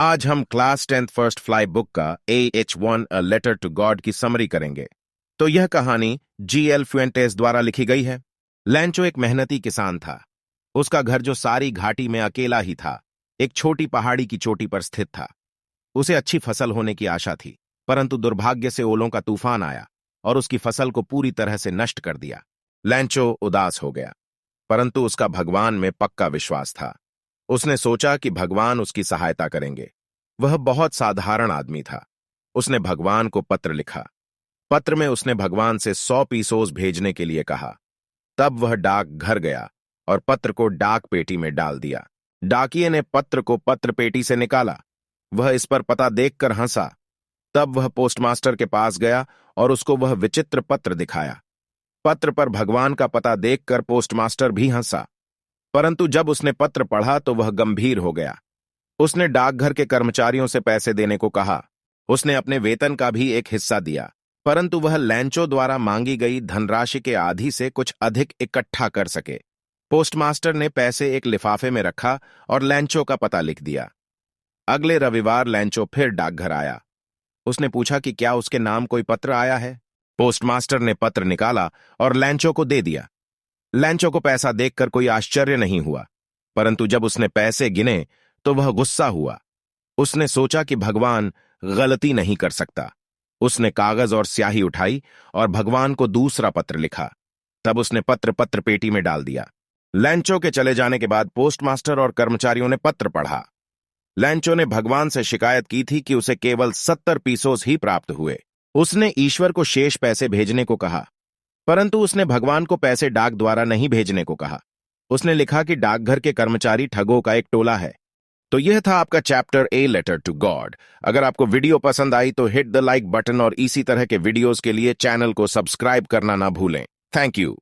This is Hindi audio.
आज हम class 10th first fly book का AH1 a letter to God की समरी करेंगे। तो यह कहानी GL फ्यूएंटेस द्वारा लिखी गई है। लैंचो एक मेहनती किसान था। उसका घर जो सारी घाटी में अकेला ही था, एक छोटी पहाड़ी की चोटी पर स्थित था। उसे अच्छी फसल होने की आशा थी, परंतु दुर्भाग्य से ओलों का तूफान आया और उसकी फसल को पूरी तरह से नष्ट कर दिया। लैंचो उदास हो गया, परंतु उसका भगवान में पक्का विश्वास था। उसने सोचा कि भगवान उसकी सहायता करेंगे। वह बहुत साधारण आदमी था। उसने भगवान को पत्र लिखा। पत्र में उसने भगवान से 100 पीसोस भेजने के लिए कहा। तब वह डाक घर गया और पत्र को डाक पेटी में डाल दिया। डाकिये ने पत्र को पत्र पेटी से निकाला। वह इस पर पता देखकर हंसा। तब वह पोस्टमास्टर के पास गया और उसको वह विचित्र पत्र दिखाया। पत्र पर भगवान का पता देखकर पोस्टमास्टर भी हंसा, परंतु जब उसने पत्र पढ़ा तो वह गंभीर हो गया। उसने डाकघर के कर्मचारियों से पैसे देने को कहा। उसने अपने वेतन का भी एक हिस्सा दिया, परंतु वह लैंचो द्वारा मांगी गई धनराशि के आधी से कुछ अधिक इकट्ठा कर सके। पोस्टमास्टर ने पैसे एक लिफाफे में रखा और लैंचो का पता लिख दिया। अगले रविवार लैंचो फिर डाकघर आया। उसने पूछा कि क्या उसके नाम कोई पत्र आया है। पोस्टमास्टर ने पत्र निकाला और लैंचो को दे दिया। लैंचो को पैसा देखकर कोई आश्चर्य नहीं हुआ, परंतु जब उसने पैसे गिने तो वह गुस्सा हुआ। उसने सोचा कि भगवान गलती नहीं कर सकता। उसने कागज और स्याही उठाई और भगवान को दूसरा पत्र लिखा। तब उसने पत्र पेटी में डाल दिया। लैंचो के चले जाने के बाद पोस्टमास्टर और कर्मचारियों ने पत्र पढ़ा। लैंचो ने भगवान से शिकायत की थी कि उसे केवल 70 पीसोस ही प्राप्त हुए। उसने ईश्वर को शेष पैसे भेजने को कहा, परंतु उसने भगवान को पैसे डाक द्वारा नहीं भेजने को कहा। उसने लिखा कि डाकघर के कर्मचारी ठगों का एक टोला है। तो यह था आपका chapter a letter to God. अगर आपको वीडियो पसंद आई तो हिट द लाइक बटन और इसी तरह के वीडियोस के लिए चैनल को सब्सक्राइब करना ना भूलें। Thank you.